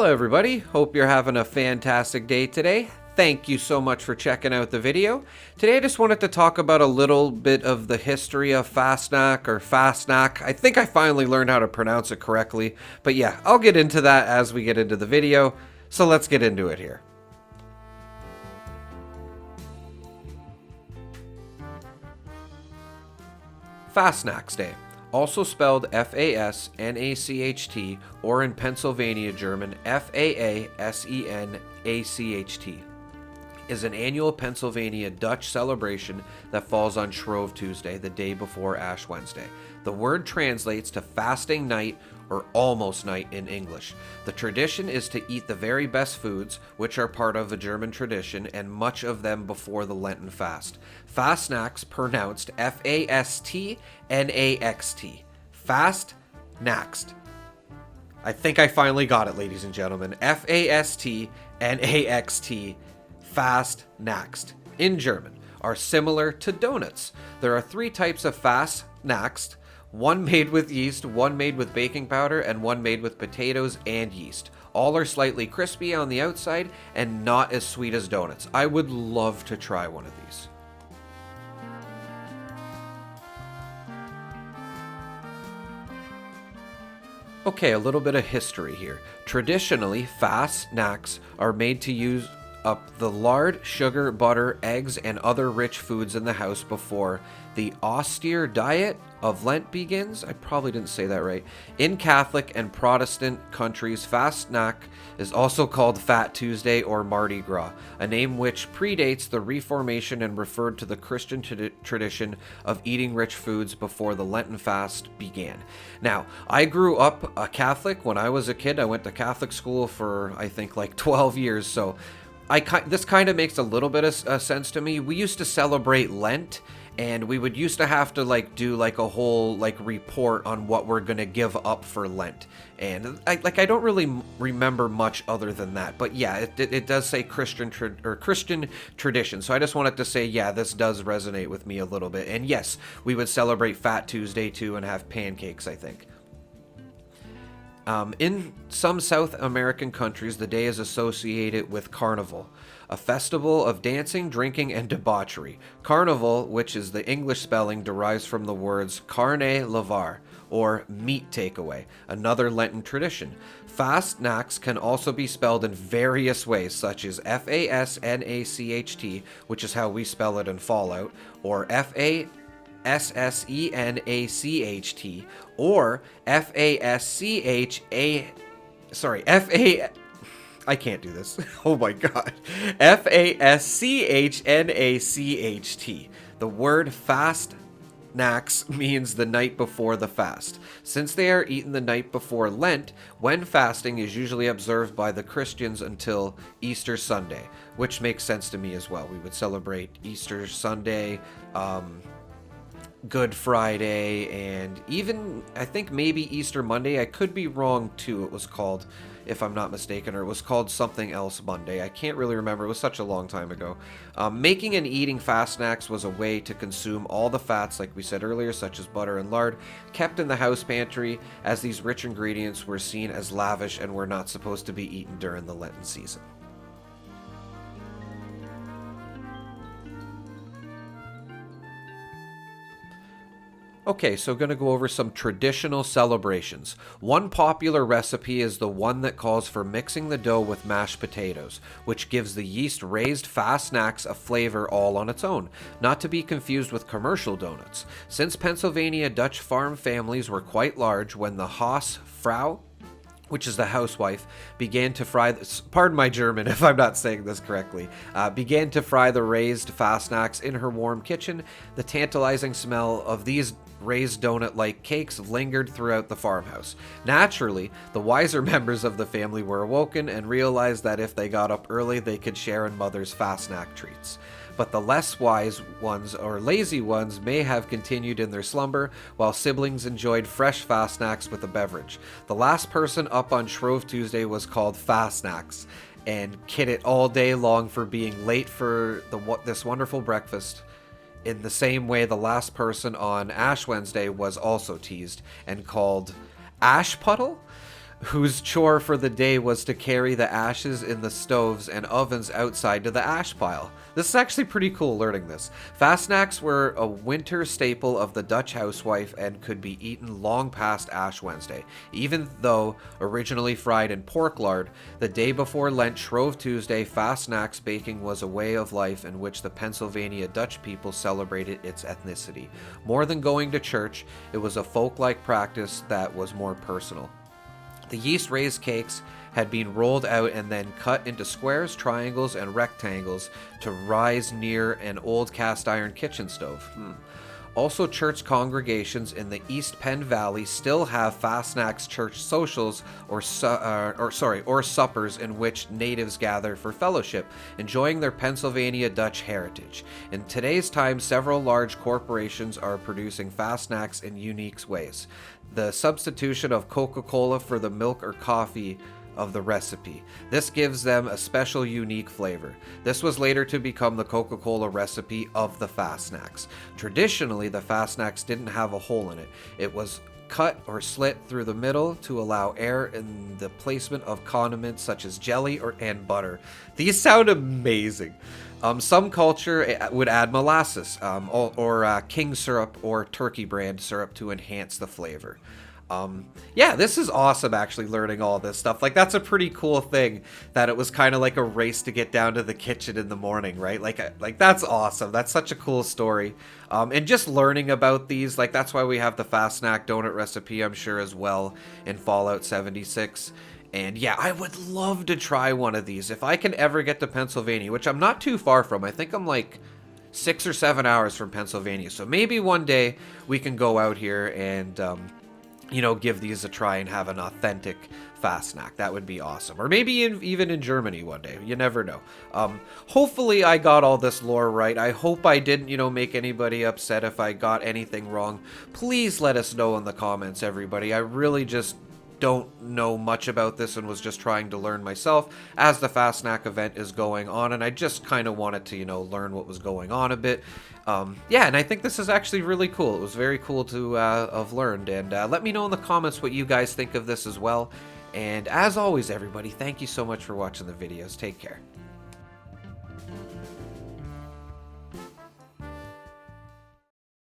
Hello everybody, hope you're having a fantastic day today. Thank you so much for checking out the video. Today I just wanted to talk about a little bit of the history of Fasnacht or Fastnacht. I think I finally learned how to pronounce it correctly, but yeah, I'll get into that as we get into the video, so let's get into it here. Fastnachts Day, also spelled Fasnacht or in Pennsylvania German Fasenacht, is an annual Pennsylvania Dutch celebration that falls on Shrove Tuesday, the day before Ash Wednesday. The word translates to fasting night or almost night in English. The tradition is to eat the very best foods, which are part of the German tradition, and much of them before the Lenten fast. Fastnachts, pronounced Fastnaxt. Fastnacht. I think I finally got it, ladies and gentlemen. Fastnaxt. Fastnachts, in German, are similar to donuts. There are three types of Fastnachts, one made with yeast, one made with baking powder, and one made with potatoes and yeast. All are slightly crispy on the outside and not as sweet as donuts. I would love to try one of these. Okay, a little bit of history here. Traditionally, Fastnachts are made to use up the lard, sugar, butter, eggs, and other rich foods in the house before the austere diet of Lent begins. I probably didn't say that right. In Catholic and Protestant countries, Fastnacht is also called Fat Tuesday or Mardi Gras, a name which predates the Reformation and referred to the Christian tradition of eating rich foods before the Lenten fast began. Now, I grew up a Catholic. When I was a kid, I went to Catholic school for, I think, like 12 years, so this kind of makes a little bit of sense to me. We used to celebrate Lent, and we would used to have to do a whole report on what we're gonna give up for Lent, and I don't really remember much other than that. But yeah, it does say Christian tradition, so I just wanted to say, yeah, this does resonate with me a little bit. And yes, we would celebrate Fat Tuesday too and have pancakes, I think. In some South American countries, the day is associated with Carnival, a festival of dancing, drinking, and debauchery. Carnival, which is the English spelling, derives from the words carne lavar, or meat takeaway, another Lenten tradition. Fastnachts can also be spelled in various ways, such as Fasnacht, which is how we spell it in Fallout, or Fassenacht, or I can't do this. Oh my god. Fastnacht. The word Fastnachts means the night before the fast. Since they are eaten the night before Lent, when fasting is usually observed by the Christians until Easter Sunday, which makes sense to me as well. We would celebrate Easter Sunday, Good Friday, and even I think maybe Easter Monday. I could be wrong too. It was called, if I'm not mistaken, or it was called something else Monday. I can't really remember. It was such a long time ago. Making and eating Fastnachts was a way to consume all the fats, like we said earlier, such as butter and lard, kept in the house pantry, as these rich ingredients were seen as lavish and were not supposed to be eaten during the Lenten season. Okay, so going to go over some traditional celebrations. One popular recipe is the one that calls for mixing the dough with mashed potatoes, which gives the yeast-raised Fastnachts a flavor all on its own, not to be confused with commercial donuts. Since Pennsylvania Dutch farm families were quite large, when the Hausfrau, which is the housewife, began to fry, pardon my German if I'm not saying this correctly, began to fry the raised Fastnachts in her warm kitchen, the tantalizing smell of these raised donut-like cakes lingered throughout the farmhouse. Naturally, the wiser members of the family were awoken and realized that if they got up early, they could share in mother's Fastnacht treats. But the less wise ones or lazy ones may have continued in their slumber, while siblings enjoyed fresh Fastnachts with a beverage. The last person up on Shrove Tuesday was called Fastnachts, and kidded all day long for being late for this wonderful breakfast. In the same way, the last person on Ash Wednesday was also teased and called Ash Puddle. whose chore for the day was to carry the ashes in the stoves and ovens outside to the ash pile. This is actually pretty cool learning this. Fastnachts were a winter staple of the Dutch housewife and could be eaten long past Ash Wednesday. Even though originally fried in pork lard, the day before Lent, Shrove Tuesday, Fastnachts baking was a way of life in which the Pennsylvania Dutch people celebrated its ethnicity. More than going to church, it was a folk-like practice that was more personal. The yeast-raised cakes had been rolled out and then cut into squares, triangles, and rectangles to rise near an old cast-iron kitchen stove. Also, church congregations in the East Penn Valley still have Fastnachts church socials or suppers in which natives gather for fellowship, enjoying their Pennsylvania Dutch heritage. In today's time, several large corporations are producing Fastnachts in unique ways. The substitution of Coca-Cola for the milk or coffee of the recipe. This gives them a special, unique flavor. This was later to become the Coca-Cola recipe of the Fastnachts. Traditionally, the Fastnachts didn't have a hole in it. It was cut or slit through the middle to allow air in the placement of condiments such as jelly and butter. These sound amazing. Some culture would add molasses or king syrup or turkey brand syrup to enhance the flavor. Yeah, this is awesome actually learning all this stuff. Like, that's a pretty cool thing that it was kind of like a race to get down to the kitchen in the morning, right? Like that's awesome. That's such a cool story. And just learning about these, like that's why we have the Fastnacht donut recipe, I'm sure, as well in Fallout 76. And yeah, I would love to try one of these if I can ever get to Pennsylvania, which I'm not too far from. I think I'm like 6 or 7 hours from Pennsylvania. So maybe one day we can go out here and give these a try and have an authentic Fastnacht. That would be awesome. Or maybe even in Germany one day. You never know. Hopefully I got all this lore right. I hope I didn't, make anybody upset if I got anything wrong. Please let us know in the comments, everybody. I really just don't know much about this and was just trying to learn myself as the Fastnacht event is going on, and I just kind of wanted to learn what was going on a bit. Yeah, and I think this is actually really cool. It was very cool to have learned, and let me know in the comments what you guys think of this as well. And as always, everybody, thank you so much for watching the videos. Take care.